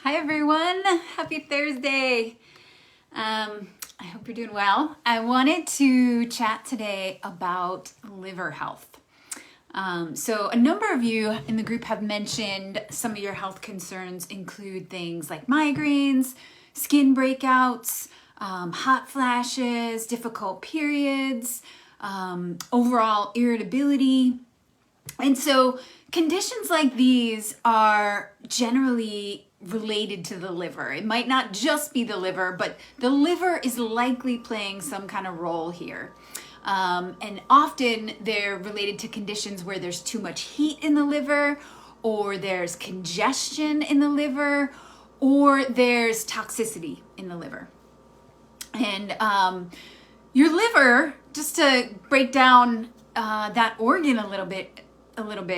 Hi everyone, happy Thursday. I hope you're doing well. I wanted to chat today about liver health. So a number of you in the group have mentioned some of your health concerns include things like migraines, skin breakouts, hot flashes, difficult periods, overall irritability. And so conditions like these are generally related to the liver. It might not just be the liver, but the liver is likely playing some kind of role here. And often they're related to conditions where there's too much heat in the liver, or there's congestion in the liver, or there's toxicity in the liver. And your liver, just to break down that organ a little bit,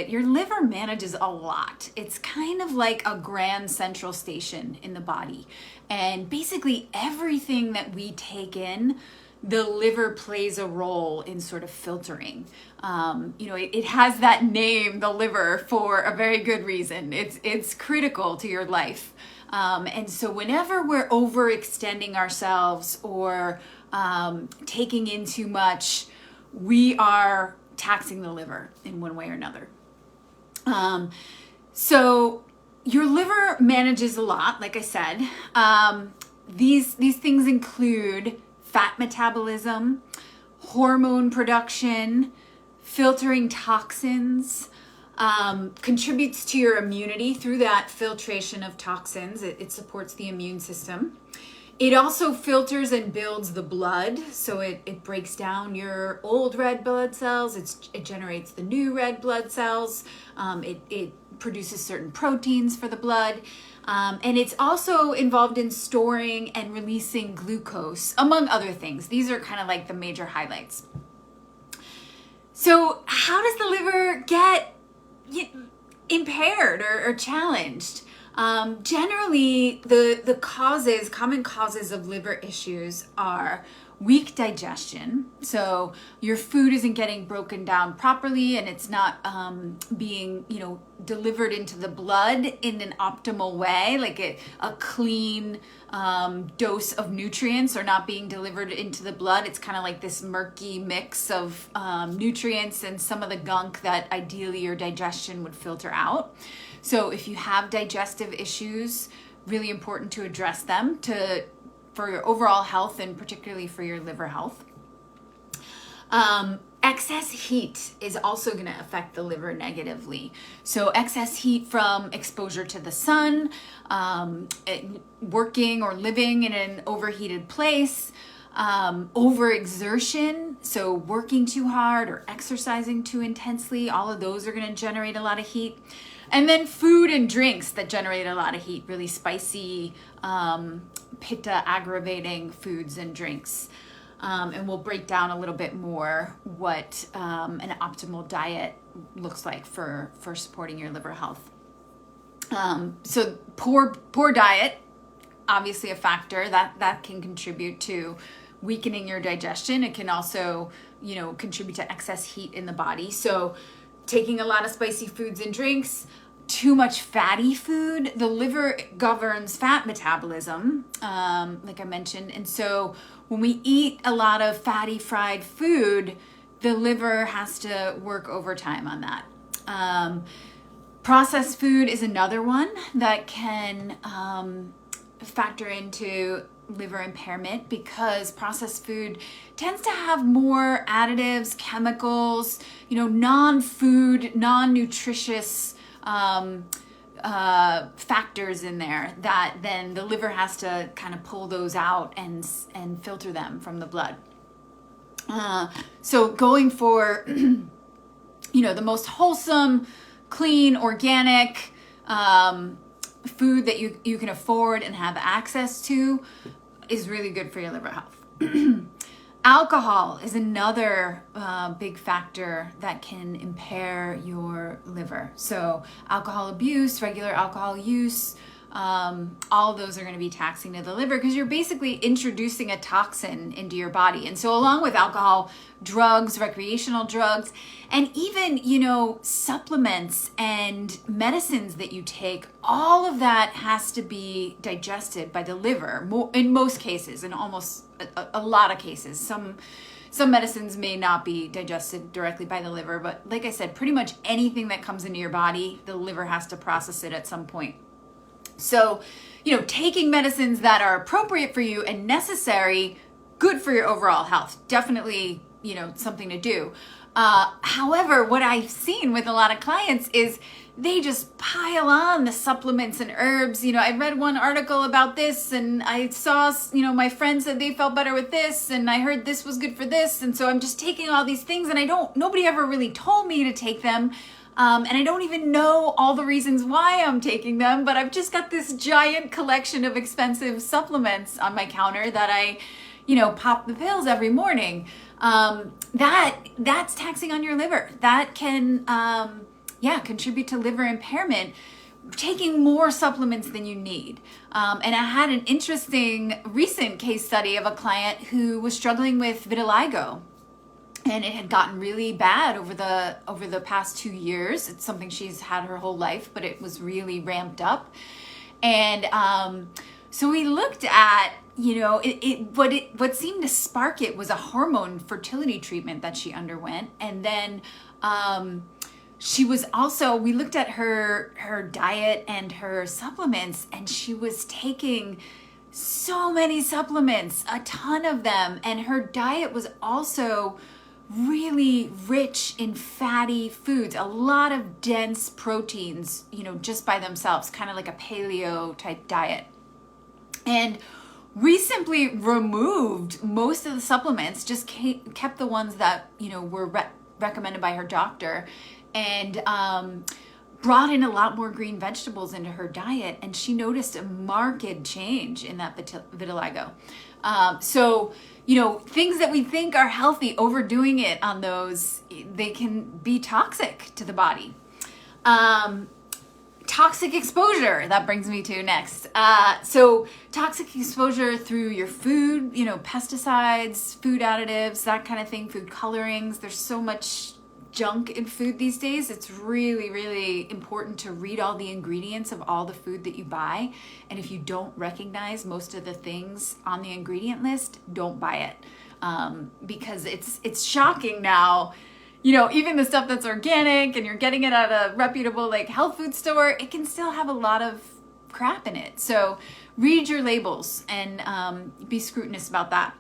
your liver manages a lot. It's kind of like a grand central station in the body. And basically everything that we take in, the liver plays a role in sort of filtering. It has that name, the liver, for a very good reason. It's critical to your life. And so whenever we're overextending ourselves or taking in too much, we are taxing the liver in one way or another. So your liver manages a lot, like I said. These things include fat metabolism, hormone production, filtering toxins, contributes to your immunity through that filtration of toxins. It supports the immune system. It also filters and builds the blood, so it breaks down your old red blood cells. It generates the new red blood cells. It produces certain proteins for the blood. And it's also involved in storing and releasing glucose, among other things. These are kind of like the major highlights. So how does the liver get impaired or challenged? Generally, the common causes of liver issues are weak digestion. So your food isn't getting broken down properly and it's not being, delivered into the blood in an optimal way, like a clean dose of nutrients are not being delivered into the blood. It's kind of like this murky mix of nutrients and some of the gunk that ideally your digestion would filter out. So if you have digestive issues, really important to address them for your overall health and particularly for your liver health. Excess heat is also going to affect the liver negatively. So excess heat from exposure to the sun, working or living in an overheated place, overexertion, so working too hard or exercising too intensely, all of those are going to generate a lot of heat. And then food and drinks that generate a lot of heat, really spicy, pitta aggravating foods and drinks. And we'll break down a little bit more what an optimal diet looks like for supporting your liver health. So poor diet, obviously a factor that can contribute to weakening your digestion. It can also, contribute to excess heat in the body. So taking a lot of spicy foods and drinks, too much fatty food. The liver governs fat metabolism, like I mentioned. And so when we eat a lot of fatty fried food, the liver has to work overtime on that. Processed food is another one that can factor into liver impairment because processed food tends to have more additives, chemicals, non-food, non-nutritious factors in there that then the liver has to kind of pull those out and filter them from the blood. So going for, the most wholesome, clean, organic food that you can afford and have access to is really good for your liver health. Alcohol is another big factor that can impair your liver. So alcohol abuse, regular alcohol use, all of those are going to be taxing to the liver because you're basically introducing a toxin into your body. And so along with alcohol, drugs, recreational drugs, and even, supplements and medicines that you take, all of that has to be digested by the liver in most cases, in almost a lot of cases. Some medicines may not be digested directly by the liver, but like I said, pretty much anything that comes into your body, the liver has to process it at some point. So, taking medicines that are appropriate for you and necessary, good for your overall health, definitely, something to do. However, what I've seen with a lot of clients is they just pile on the supplements and herbs. I read one article about this and I saw, my friend said they felt better with this and I heard this was good for this. And so I'm just taking all these things and nobody ever really told me to take them. And I don't even know all the reasons why I'm taking them, but I've just got this giant collection of expensive supplements on my counter that I, pop the pills every morning. That's taxing on your liver. That can, contribute to liver impairment, taking more supplements than you need. And I had an interesting recent case study of a client who was struggling with vitiligo. And it had gotten really bad over the past 2 years. It's something she's had her whole life, but it was really ramped up. And so we looked at, what seemed to spark it was a hormone fertility treatment that she underwent. And then we looked at her diet and her supplements, and she was taking so many supplements, a ton of them. And her diet was also really rich in fatty foods, a lot of dense proteins, just by themselves, kind of like a paleo type diet. And we simply removed most of the supplements, just kept the ones that, were recommended by her doctor, and brought in a lot more green vegetables into her diet. And she noticed a marked change in that vitiligo. So, things that we think are healthy, overdoing it on those, they can be toxic to the body. Toxic exposure, that brings me to next. So toxic exposure through your food, pesticides, food additives, that kind of thing, food colorings. There's so much junk in food these days. It's really, really important to read all the ingredients of all the food that you buy. And if you don't recognize most of the things on the ingredient list, don't buy it. Because it's shocking now. Even the stuff that's organic and you're getting it at a reputable health food store, it can still have a lot of crap in it. So read your labels and be scrutinous about that.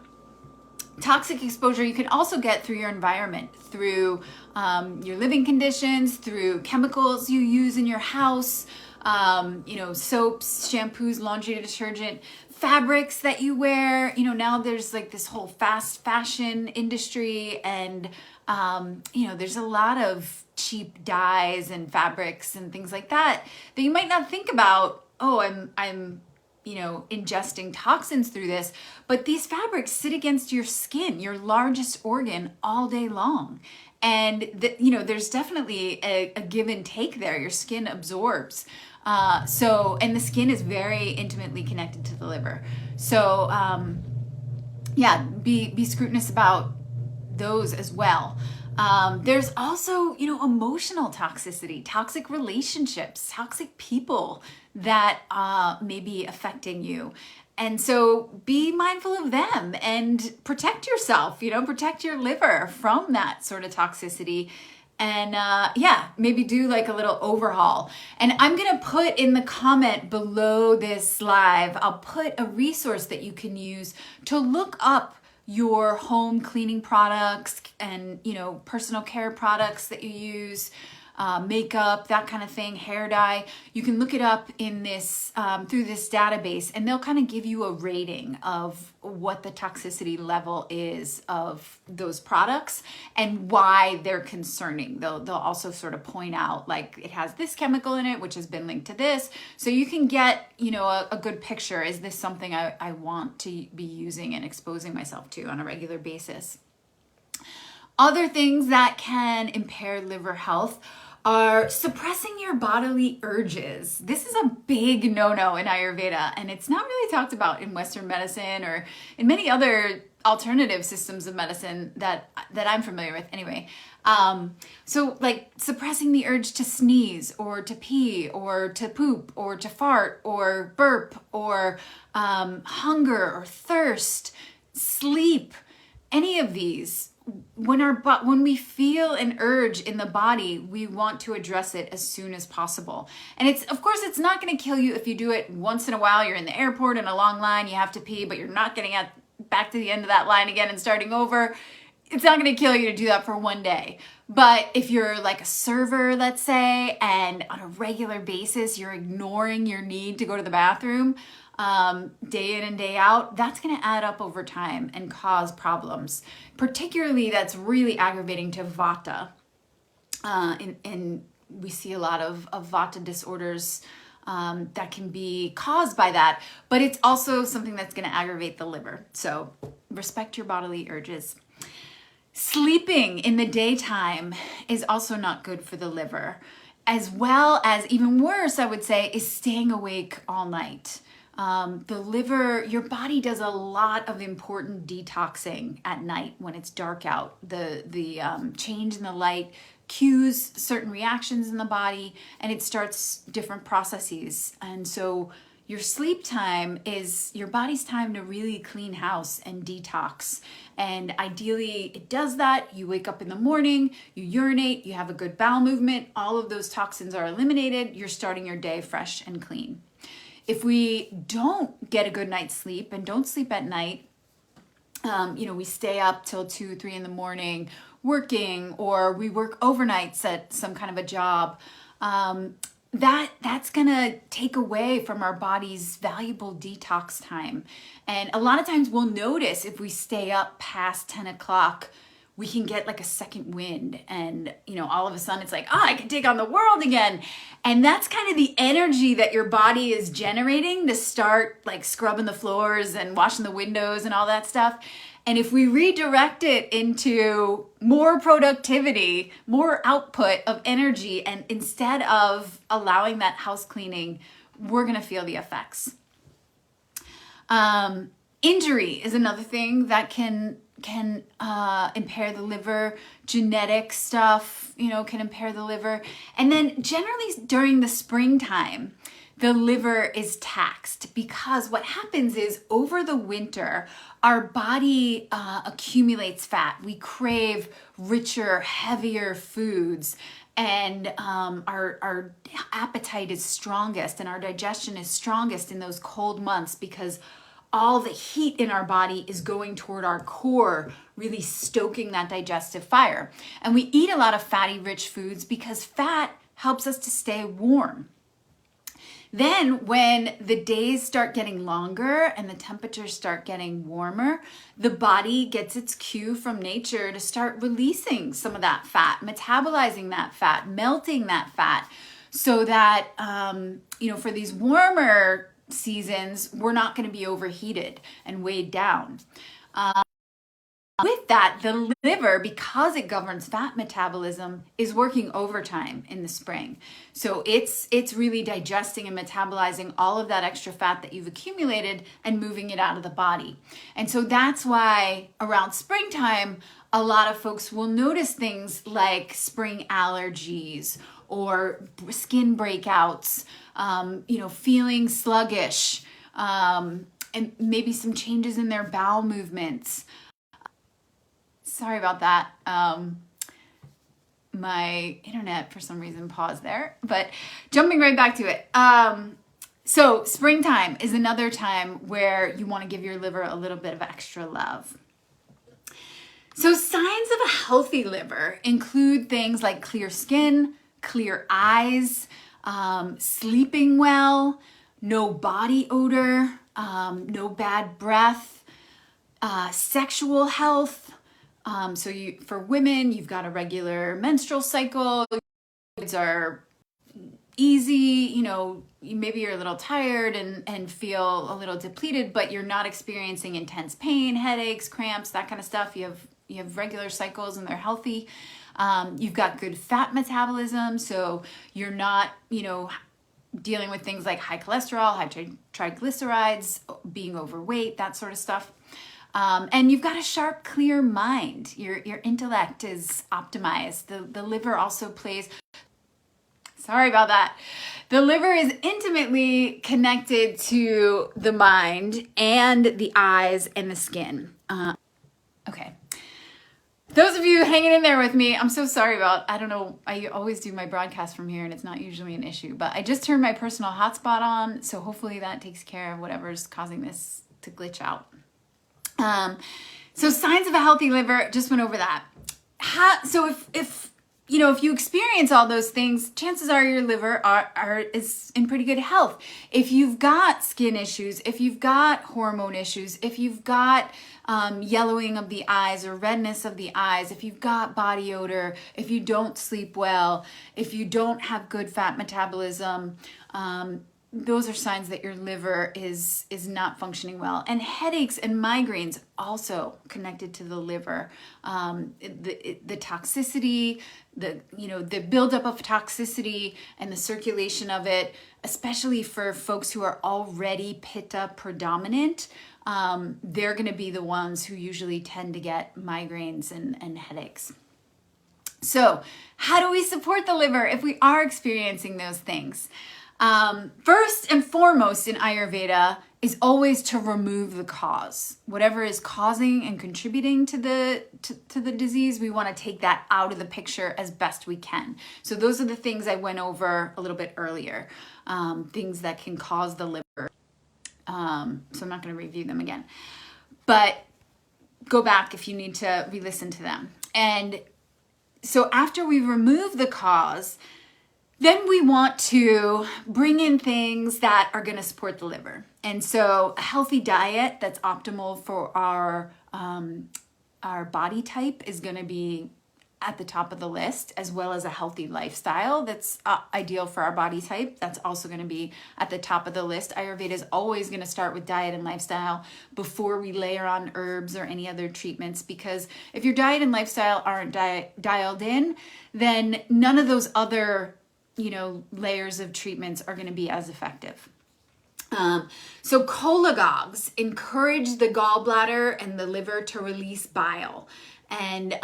Toxic exposure you can also get through your environment, through your living conditions, through chemicals you use in your house, soaps, shampoos, laundry detergent, fabrics that you wear. Now there's this whole fast fashion industry, and there's a lot of cheap dyes and fabrics and things like that you might not think about. Oh, I'm ingesting toxins through this, but these fabrics sit against your skin, your largest organ, all day long. And there's definitely a give and take there. Your skin absorbs. And the skin is very intimately connected to the liver. So, be scrutinous about those as well. There's also, emotional toxicity, toxic relationships, toxic people that may be affecting you. And so be mindful of them and protect yourself, protect your liver from that sort of toxicity. And maybe do a little overhaul. And I'm going to put in the comment below this live, I'll put a resource that you can use to look up your home cleaning products and, personal care products that you use, makeup, that kind of thing, hair dye. You can look it up in this through this database, and they'll kind of give you a rating of what the toxicity level is of those products and why they're concerning. They'll also sort of point out it has this chemical in it, which has been linked to this. So you can get, a good picture. Is this something I want to be using and exposing myself to on a regular basis? Other things that can impair liver health are suppressing your bodily urges. This is a big no-no in Ayurveda, and it's not really talked about in Western medicine or in many other alternative systems of medicine that I'm familiar with anyway. So like suppressing the urge to sneeze or to pee or to poop or to fart or burp or hunger or thirst, sleep, any of these. When we feel an urge in the body, we want to address it as soon as possible. And of course, it's not going to kill you if you do it once in a while. You're in the airport in a long line, you have to pee, but you're not getting back to the end of that line again and starting over. It's not going to kill you to do that for one day. But if you're like a server, let's say, and on a regular basis, you're ignoring your need to go to the bathroom, day in and day out, that's going to add up over time and cause problems. Particularly, that's really aggravating to Vata. And we see a lot of Vata disorders that can be caused by that, but it's also something that's going to aggravate the liver. So respect your bodily urges. Sleeping in the daytime is also not good for the liver, as well as, even worse, I would say, is staying awake all night. The liver, your body does a lot of important detoxing at night when it's dark out. The change in the light cues certain reactions in the body, and it starts different processes. And so your sleep time is your body's time to really clean house and detox. And ideally, it does that. You wake up in the morning, you urinate, you have a good bowel movement, all of those toxins are eliminated. You're starting your day fresh and clean. If we don't get a good night's sleep and don't sleep at night, we stay up till 2, 3 in the morning working, or we work overnights at some kind of a job, that's gonna take away from our body's valuable detox time. And a lot of times we'll notice if we stay up past 10 o'clock, we can get like a second wind, and all of a sudden it's like, I can take on the world again. And that's kind of the energy that your body is generating to start like scrubbing the floors and washing the windows and all that stuff. And if we redirect it into more productivity, more output of energy, and instead of allowing that house cleaning, we're gonna feel the effects. Injury is another thing that can impair the liver. Genetic stuff, can impair the liver. And then generally during the springtime, the liver is taxed, because what happens is over the winter, our body accumulates fat. We crave richer, heavier foods, and our appetite is strongest and our digestion is strongest in those cold months, because all the heat in our body is going toward our core, really stoking that digestive fire. And we eat a lot of fatty rich foods because fat helps us to stay warm. Then when the days start getting longer and the temperatures start getting warmer, the body gets its cue from nature to start releasing some of that fat, metabolizing that fat, melting that fat, so that, for these warmer seasons, we're not going to be overheated and weighed down. With that, the liver, because it governs fat metabolism, is working overtime in the spring. So it's really digesting and metabolizing all of that extra fat that you've accumulated and moving it out of the body. And so that's why around springtime, a lot of folks will notice things like spring allergies or skin breakouts, feeling sluggish, and maybe some changes in their bowel movements. Sorry about that. My internet, for some reason, paused there, but jumping right back to it. So springtime is another time where you want to give your liver a little bit of extra love. So signs of a healthy liver include things like clear skin, clear eyes, sleeping well, no body odor, no bad breath, sexual health. So for women, you've got a regular menstrual cycle. Periods are easy, maybe you're a little tired and feel a little depleted, but you're not experiencing intense pain, headaches, cramps, that kind of stuff. You have regular cycles and they're healthy. You've got good fat metabolism, so you're not, dealing with things like high cholesterol, high triglycerides, being overweight, that sort of stuff. And you've got a sharp, clear mind. Your intellect is optimized. The liver also plays, sorry about that. The liver is intimately connected to the mind and the eyes and the skin. Okay. Those of you hanging in there with me, I'm so sorry about, I don't know, I always do my broadcast from here and it's not usually an issue, but I just turned my personal hotspot on, so hopefully that takes care of whatever's causing this to glitch out. So signs of a healthy liver, just went over that. So if you experience all those things, chances are your liver is in pretty good health. If you've got skin issues, if you've got hormone issues, if you've got yellowing of the eyes or redness of the eyes, if you've got body odor, if you don't sleep well, if you don't have good fat metabolism, those are signs that your liver is not functioning well. And headaches and migraines also connected to the liver. The toxicity, the buildup of toxicity and the circulation of it, especially for folks who are already Pitta predominant, they're going to be the ones who usually tend to get migraines and headaches. So how do we support the liver if we are experiencing those things? First and foremost in Ayurveda is always to remove the cause. Whatever is causing and contributing to the disease, we want to take that out of the picture as best we can. So those are the things I went over a little bit earlier, things that can cause the liver. So I'm not going to review them again, but go back if you need to re-listen to them. And so after we remove the cause, then we want to bring in things that are going to support the liver. And so a healthy diet that's optimal for our body type is going to be at the top of the list, as well as a healthy lifestyle that's ideal for our body type. That's also going to be at the top of the list. Ayurveda is always going to start with diet and lifestyle before we layer on herbs or any other treatments, because if your diet and lifestyle aren't dialed in, then none of those other layers of treatments are going to be as effective. So cholagogues encourage the gallbladder and the liver to release bile. And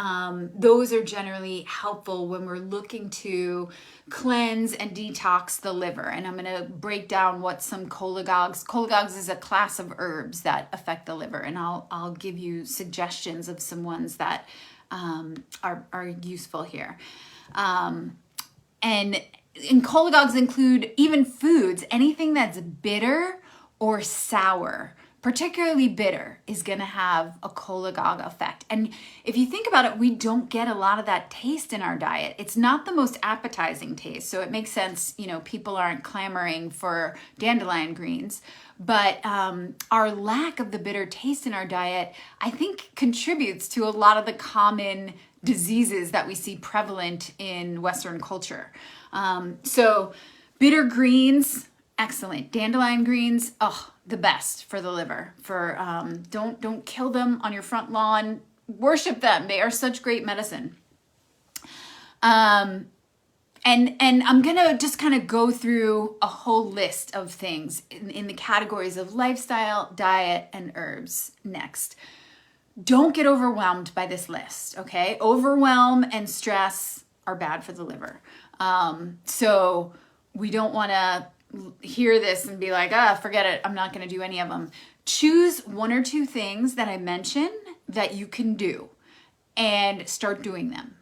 those are generally helpful when we're looking to cleanse and detox the liver. And I'm going to break down what some cholagogues. Cholagogues is a class of herbs that affect the liver. And I'll give you suggestions of some ones that are useful here. And cholagogues include even foods, anything that's bitter or sour. Particularly bitter is going to have a cholagogue effect. And if you think about it, we don't get a lot of that taste in our diet. It's not the most appetizing taste. So it makes sense, people aren't clamoring for dandelion greens. But our lack of the bitter taste in our diet, I think, contributes to a lot of the common diseases that we see prevalent in Western culture. So bitter greens, excellent. Dandelion greens, the best for the liver. Don't kill them on your front lawn. Worship them. They are such great medicine. And I'm gonna just kind of go through a whole list of things in the categories of lifestyle, diet, and herbs next. Don't get overwhelmed by this list, okay? Overwhelm and stress are bad for the liver. So we don't want to hear this and be like, forget it, I'm not going to do any of them. Choose one or two things that I mention that you can do and start doing them.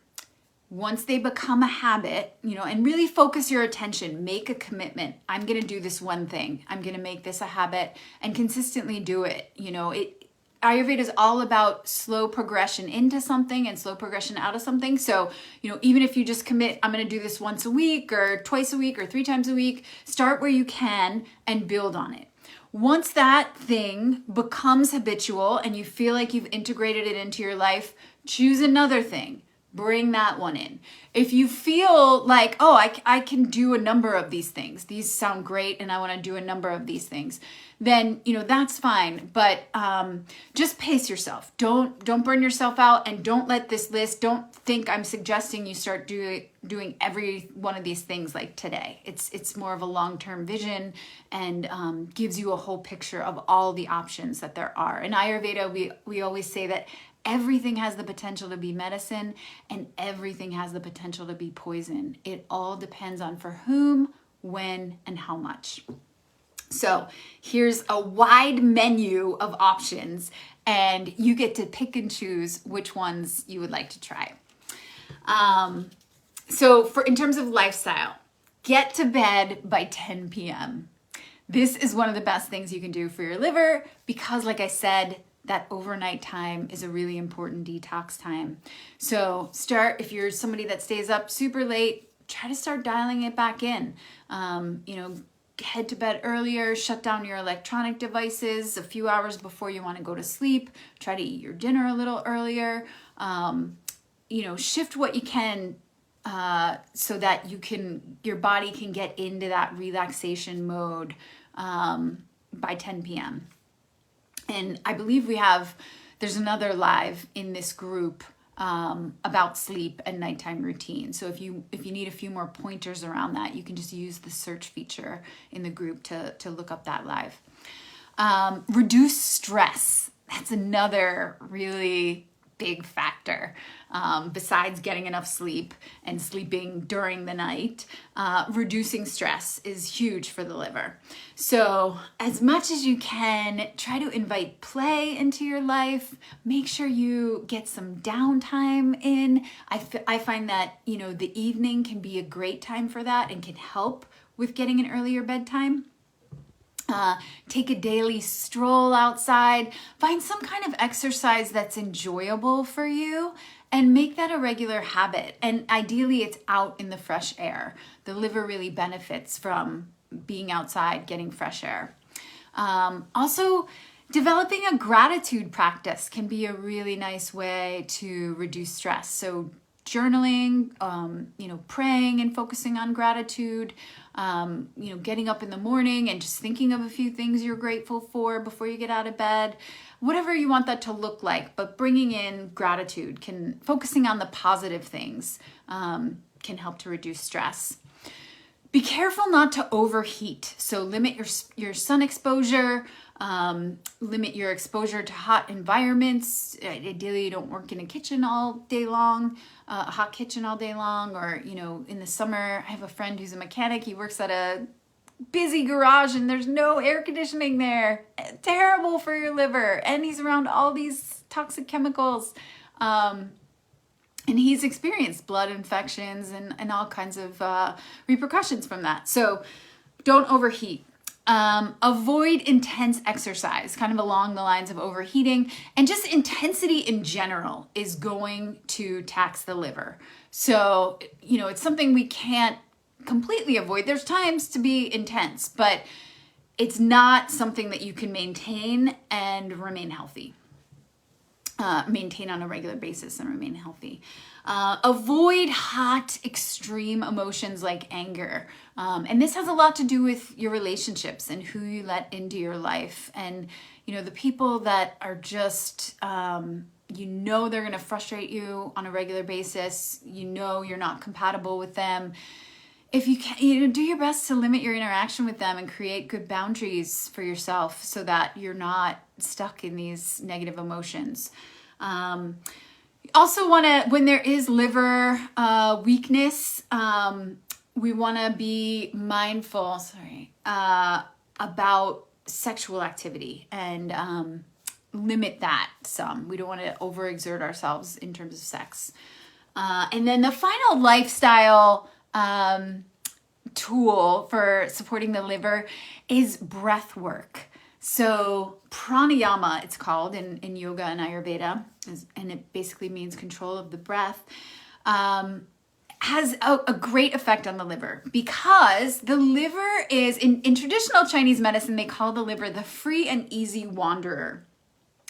Once they become a habit, and really focus your attention, make a commitment. I'm going to do this one thing. I'm going to make this a habit and consistently do it. Ayurveda is all about slow progression into something and slow progression out of something. So, even if you just commit, I'm going to do this once a week or twice a week or 3 times a week, start where you can and build on it. Once that thing becomes habitual and you feel like you've integrated it into your life, choose another thing, bring that one in. If you feel like, oh, I can do a number of these things, these sound great and I want to do a number of these things, then, that's fine. But just pace yourself. Don't burn yourself out, and don't let this list, don't think I'm suggesting you start doing every one of these things like today. It's more of a long-term vision, and gives you a whole picture of all the options that there are. In Ayurveda, we always say that everything has the potential to be medicine, and everything has the potential to be poison. It all depends on for whom, when, and how much. So here's a wide menu of options, and you get to pick and choose which ones you would like to try. So in terms of lifestyle, get to bed by 10 p.m. This is one of the best things you can do for your liver, because like I said, that overnight time is a really important detox time. So if you're somebody that stays up super late, try to start dialing it back in. Head to bed earlier, shut down your electronic devices a few hours before you want to go to sleep. Try to eat your dinner a little earlier. Shift what you can so that your body can get into that relaxation mode by 10 p.m. And I believe there's another live in this group about sleep and nighttime routine. So if you need a few more pointers around that, you can just use the search feature in the group to look up that live. Reduce stress. That's another really big factor. Besides getting enough sleep and sleeping during the night, reducing stress is huge for the liver. So as much as you can, try to invite play into your life. Make sure you get some downtime in. I find that, the evening can be a great time for that and can help with getting an earlier bedtime. Take a daily stroll outside. Find some kind of exercise that's enjoyable for you and make that a regular habit. And ideally, it's out in the fresh air. The liver really benefits from being outside, getting fresh air. Also, developing a gratitude practice can be a really nice way to reduce stress. So journaling, praying and focusing on gratitude, getting up in the morning and just thinking of a few things you're grateful for before you get out of bed, whatever you want that to look like, but bringing in gratitude, focusing on the positive things can help to reduce stress. Be careful not to overheat. So limit your sun exposure, limit your exposure to hot environments. Ideally, you don't work in a kitchen all day long, a hot kitchen all day long, or, in the summer, I have a friend who's a mechanic. He works at a busy garage and there's no air conditioning there. Terrible for your liver. And he's around all these toxic chemicals. And he's experienced blood infections and all kinds of repercussions from that. So don't overheat. Avoid intense exercise, kind of along the lines of overheating, and just intensity in general is going to tax the liver. So, it's something we can't completely avoid. There's times to be intense, but it's not something that you can maintain and remain healthy. Maintain on a regular basis and remain healthy. Avoid hot, extreme emotions like anger. And this has a lot to do with your relationships and who you let into your life. And, the people that are just, they're going to frustrate you on a regular basis. You're not compatible with them. If you can, do your best to limit your interaction with them and create good boundaries for yourself so that you're not stuck in these negative emotions. Also when there is liver weakness, we want to be mindful, about sexual activity and limit that some. We don't want to overexert ourselves in terms of sex. And then the final lifestyle tool for supporting the liver is breath work. So pranayama, it's called in yoga and Ayurveda, and it basically means control of the breath, has a great effect on the liver, because the liver is, in traditional Chinese medicine, they call the liver the free and easy wanderer.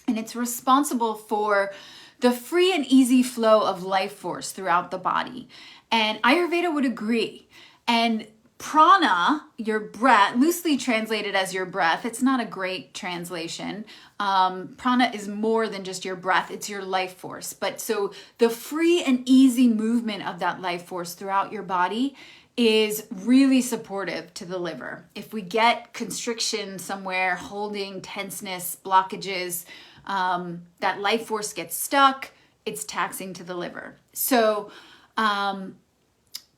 And it's responsible for the free and easy flow of life force throughout the body. And Ayurveda would agree. And prana, your breath, loosely translated as your breath, it's not a great translation. Prana is more than just your breath, it's your life force. But so the free and easy movement of that life force throughout your body is really supportive to the liver. If we get constriction somewhere, holding, tenseness, blockages, that life force gets stuck, it's taxing to the liver. So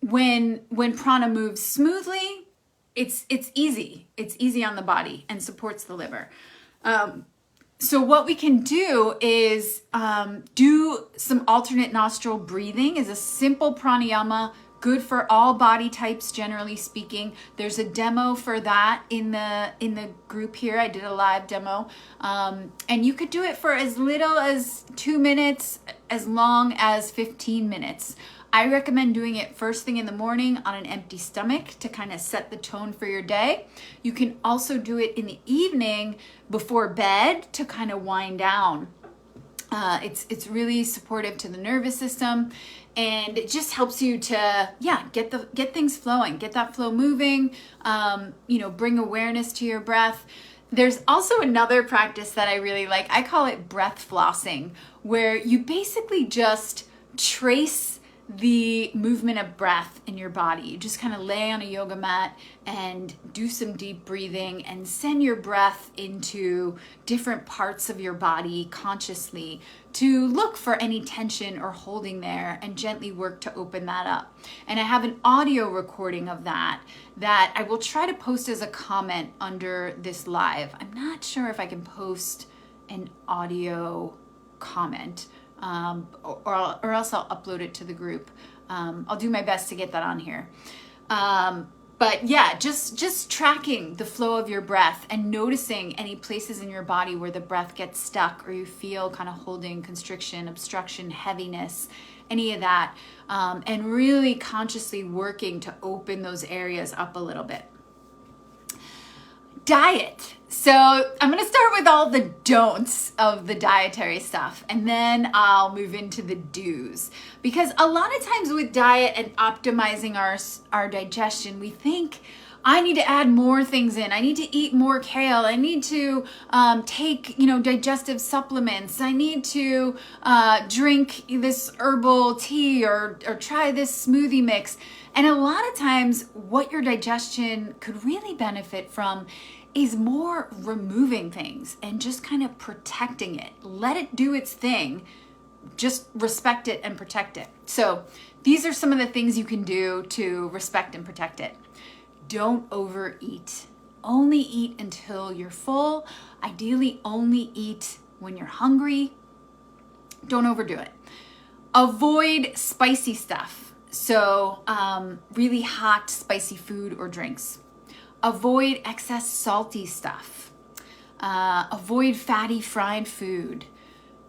when prana moves smoothly, it's easy. It's easy on the body and supports the liver. So what we can do is do some alternate nostril breathing. Is a simple pranayama, good for all body types, generally speaking. There's a demo for that in the group here. I did a live demo. And you could do it for as little as 2 minutes, as long as 15 minutes. I recommend doing it first thing in the morning on an empty stomach to kind of set the tone for your day. You can also do it in the evening before bed to kind of wind down. It's really supportive to the nervous system, and it just helps you to get things flowing, get that flow moving. Bring awareness to your breath. There's also another practice that I really like. I call it breath flossing, where you basically just trace the movement of breath in your body. You just kind of lay on a yoga mat and do some deep breathing and send your breath into different parts of your body consciously to look for any tension or holding there and gently work to open that up. And I have an audio recording of that I will try to post as a comment under this live. I'm not sure if I can post an audio comment. Or else I'll upload it to the group. I'll do my best to get that on here. But yeah, just tracking the flow of your breath and noticing any places in your body where the breath gets stuck or you feel kind of holding, constriction, obstruction, heaviness, any of that, and really consciously working to open those areas up a little bit. Diet. So I'm going to start with all the don'ts of the dietary stuff, and then I'll move into the do's. Because a lot of times with diet and optimizing our digestion, we think, I need to add more things in. I need to eat more kale. I need to take, digestive supplements. I need to drink this herbal tea or try this smoothie mix. And a lot of times what your digestion could really benefit from is more removing things and just kind of protecting it. Let it do its thing. Just respect it and protect it. So these are some of the things you can do to respect and protect it. Don't overeat. Only eat until you're full. Ideally, only eat when you're hungry. Don't overdo it. Avoid spicy stuff. So really hot, spicy food or drinks. Avoid excess salty stuff. Avoid fatty fried food.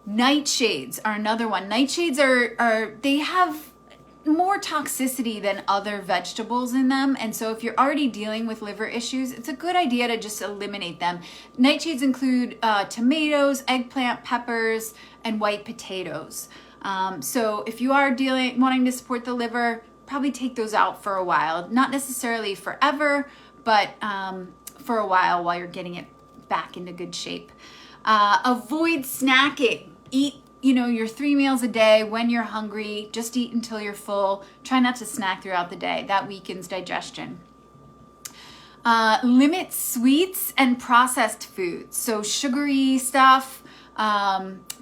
Nightshades are another one. Nightshades they have more toxicity than other vegetables in them. And so if you're already dealing with liver issues, it's a good idea to just eliminate them. Nightshades include tomatoes, eggplant, peppers, and white potatoes. So if you are wanting to support the liver, probably take those out for a while. Not necessarily forever, but for a while you're getting it back into good shape. Avoid snacking. Eat, your 3 meals a day when you're hungry. Just eat until you're full. Try not to snack throughout the day. That weakens digestion. Limit sweets and processed foods. So sugary stuff,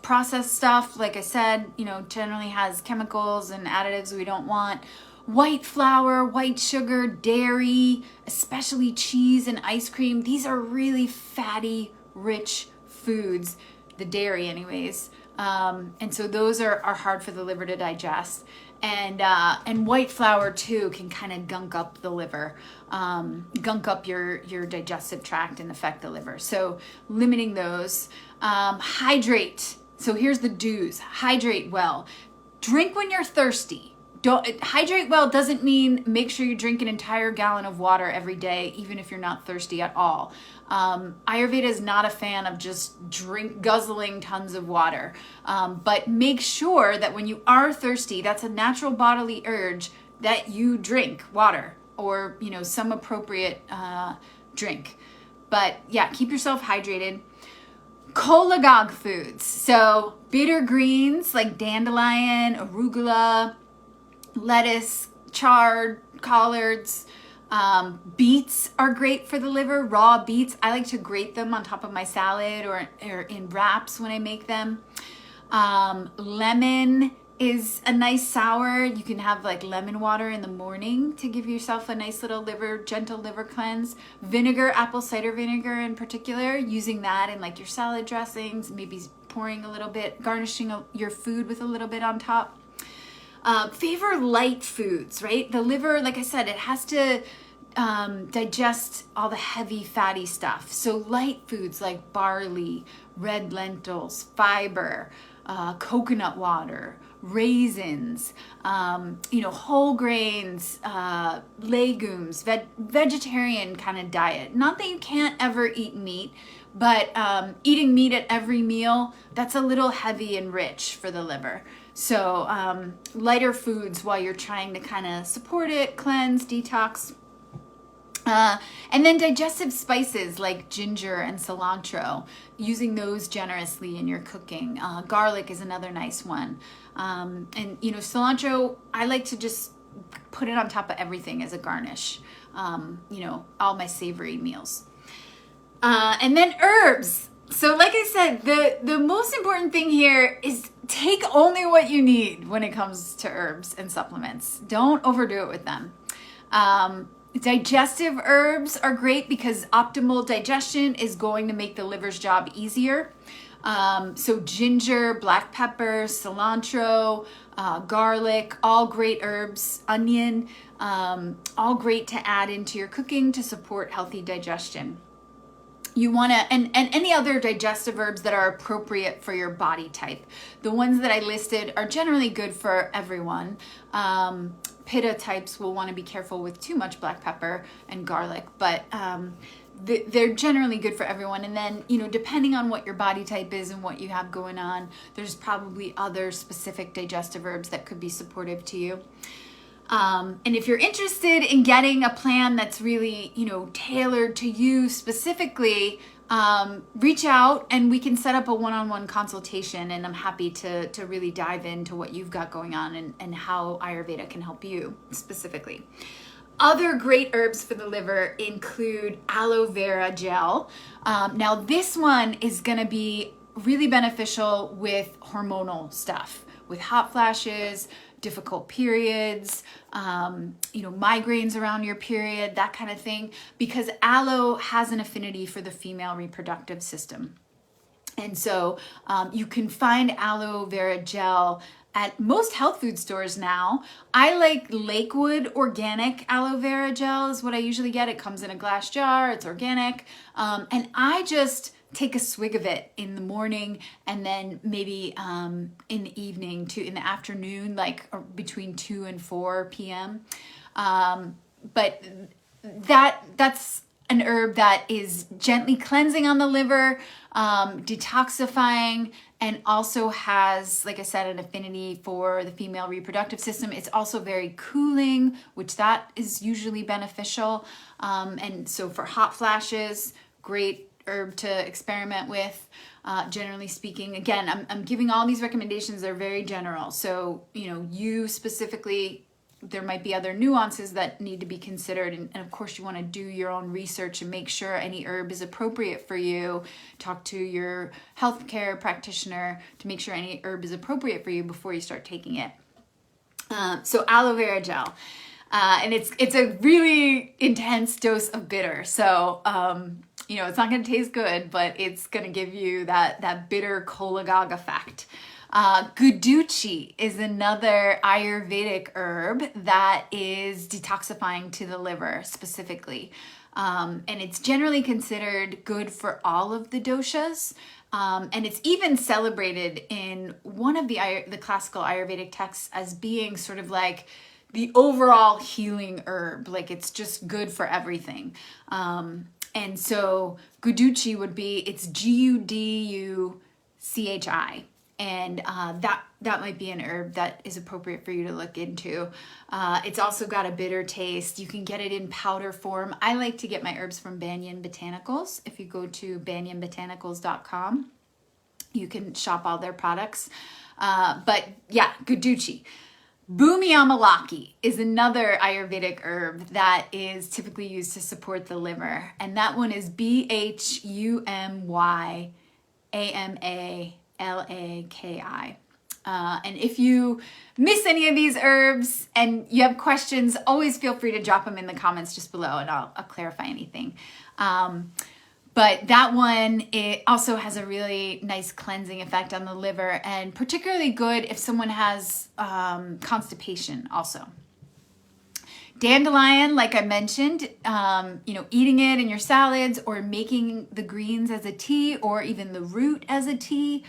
processed stuff, like I said, generally has chemicals and additives we don't want. White flour, white sugar, dairy, especially cheese and ice cream. These are really fatty, rich foods, the dairy anyways. And so those are hard for the liver to digest. And white flour too can kind of gunk up the liver, gunk up your digestive tract and affect the liver. So limiting those. Hydrate. So here's the do's. Hydrate well. Drink when you're thirsty. don't hydrate well doesn't mean make sure you drink an entire gallon of water every day, even if you're not thirsty at all. Ayurveda is not a fan of just guzzling tons of water, but make sure that when you are thirsty, that's a natural bodily urge, that you drink water or some appropriate drink. But yeah, keep yourself hydrated. Cholangic foods, so bitter greens like dandelion, arugula, lettuce, chard, collards. Beets are great for the liver. Raw beets, I like to grate them on top of my salad or in wraps when I make them. Lemon is a nice sour. You can have like lemon water in the morning to give yourself a nice little gentle liver cleanse. Vinegar, apple cider vinegar in particular, using that in like your salad dressings, maybe pouring a little bit, garnishing your food with a little bit on top. Favor light foods, right? The liver, like I said, it has to digest all the heavy fatty stuff. So light foods like barley, red lentils, fiber, coconut water, raisins, whole grains, legumes, vegetarian kind of diet. Not that you can't ever eat meat, but eating meat at every meal, that's a little heavy and rich for the liver. So lighter foods while you're trying to kind of support it, cleanse, detox. And then digestive spices like ginger and cilantro, using those generously in your cooking. Garlic is another nice one. And cilantro, I like to just put it on top of everything as a garnish, all my savory meals. And then herbs. So like I said, the most important thing here is take only what you need when it comes to herbs and supplements. Don't overdo it with them. Digestive herbs are great because optimal digestion is going to make the liver's job easier. So ginger, black pepper, cilantro, garlic, all great herbs, onion, all great to add into your cooking to support healthy digestion. You want to, and any other digestive herbs that are appropriate for your body type. The ones that I listed are generally good for everyone. Pitta types will want to be careful with too much black pepper and garlic, but they're generally good for everyone. And then, depending on what your body type is and what you have going on, there's probably other specific digestive herbs that could be supportive to you. And if you're interested in getting a plan that's really, tailored to you specifically, reach out and we can set up a one-on-one consultation, and I'm happy to really dive into what you've got going on and how Ayurveda can help you specifically. Other great herbs for the liver include aloe vera gel. Now this one is going to be really beneficial with hormonal stuff, with hot flashes, difficult periods, migraines around your period, that kind of thing, because aloe has an affinity for the female reproductive system. And so you can find aloe vera gel at most health food stores now. I like Lakewood organic aloe vera gel is what I usually get. It comes in a glass jar, it's organic. And I just take a swig of it in the morning, and then maybe in the evening in the afternoon, like between 2 and 4 p.m. But that's an herb that is gently cleansing on the liver, detoxifying, and also has, like I said, an affinity for the female reproductive system. It's also very cooling, which that is usually beneficial. And so for hot flashes, great herb to experiment with, generally speaking. Again, I'm giving all these recommendations. They're very general. So, you specifically, there might be other nuances that need to be considered. And of course, you want to do your own research and make sure any herb is appropriate for you. Talk to your healthcare practitioner to make sure any herb is appropriate for you before you start taking it. So aloe vera gel. And it's a really intense dose of bitter. So, it's not going to taste good, but it's going to give you that bitter cholangic effect. Guduchi is another Ayurvedic herb that is detoxifying to the liver specifically. And it's generally considered good for all of the doshas. And it's even celebrated in one of the classical Ayurvedic texts as being sort of like the overall healing herb. Like it's just good for everything. And so guduchi would be, it's Guduchi. And that might be an herb that is appropriate for you to look into. It's also got a bitter taste. You can get it in powder form. I like to get my herbs from Banyan Botanicals. If you go to banyanbotanicals.com, you can shop all their products. But yeah, guduchi. Bhumiyamalaki is another Ayurvedic herb that is typically used to support the liver. And that one is Bhumyamallaki. And if you miss any of these herbs and you have questions, always feel free to drop them in the comments just below and I'll clarify anything. But that one, it also has a really nice cleansing effect on the liver and particularly good if someone has constipation also. Dandelion, like I mentioned, eating it in your salads or making the greens as a tea or even the root as a tea,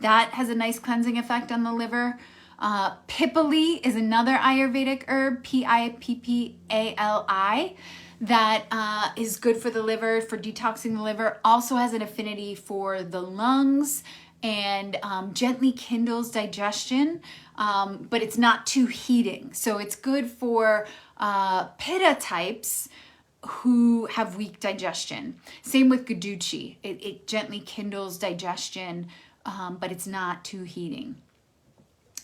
that has a nice cleansing effect on the liver. Pippali is another Ayurvedic herb, Pippali, that is good for the liver, for detoxing the liver. Also has an affinity for the lungs and gently kindles digestion, but it's not too heating. So it's good for pitta types who have weak digestion. Same with guduchi. It gently kindles digestion, but it's not too heating.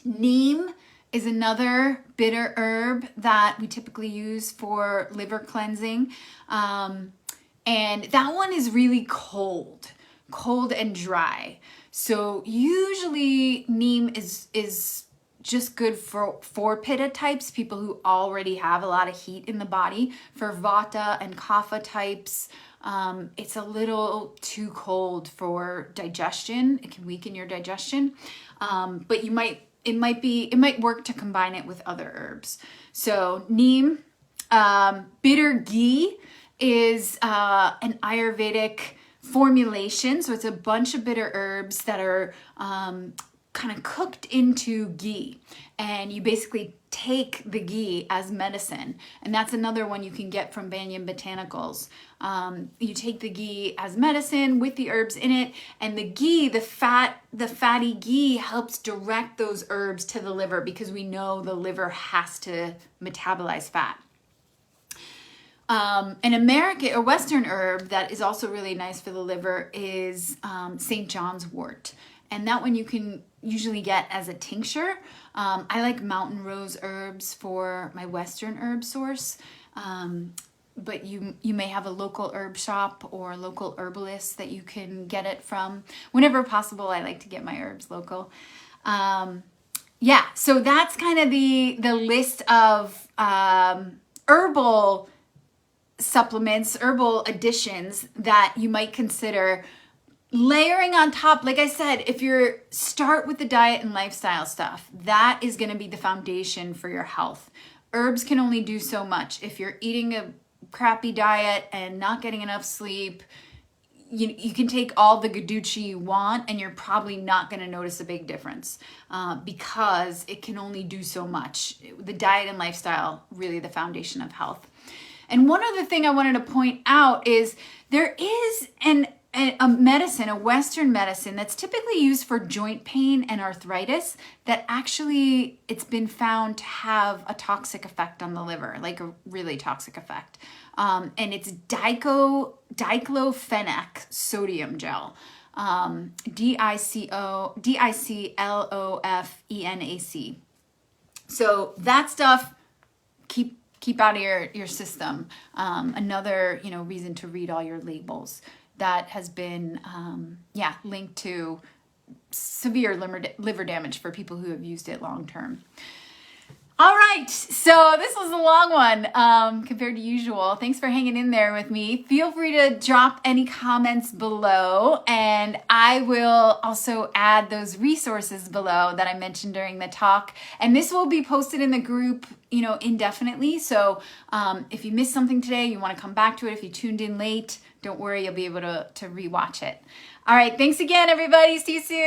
Neem is another bitter herb that we typically use for liver cleansing. And that one is really cold and dry. So usually neem is just good for pitta types, people who already have a lot of heat in the body. For vata and kapha types, it's a little too cold for digestion. It can weaken your digestion, but it might work to combine it with other herbs. So neem, bitter ghee is an Ayurvedic formulation. So it's a bunch of bitter herbs that are kind of cooked into ghee, and you basically take the ghee as medicine. And that's another one you can get from Banyan Botanicals. You take the ghee as medicine with the herbs in it, and the ghee, the fatty ghee helps direct those herbs to the liver because we know the liver has to metabolize fat. A Western herb that is also really nice for the liver is St. John's wort. And that one you can usually get as a tincture. I like mountain rose herbs for my Western herb source. But you may have a local herb shop or local herbalist that you can get it from. Whenever possible, I like to get my herbs local. So that's kind of the list of herbal supplements, herbal additions that you might consider layering on top. Like I said, if you start with the diet and lifestyle stuff, that is going to be the foundation for your health. Herbs can only do so much. If you're eating a crappy diet and not getting enough sleep, you can take all the guduchi you want and you're probably not going to notice a big difference because it can only do so much. The diet and lifestyle, really the foundation of health. And one other thing I wanted to point out is there is a medicine, a Western medicine that's typically used for joint pain and arthritis that actually it's been found to have a toxic effect on the liver, like a really toxic effect. And it's diclofenac sodium gel, Diclofenac. So that stuff, keep out of your system. Another reason to read all your labels. That has been linked to severe liver damage for people who have used it long term. All right, so this was a long one compared to usual. Thanks for hanging in there with me. Feel free to drop any comments below, and I will also add those resources below that I mentioned during the talk. And this will be posted in the group, indefinitely. So if you missed something today, you want to come back to it, if you tuned in late, don't worry, you'll be able to rewatch it. All right, thanks again, everybody. See you soon.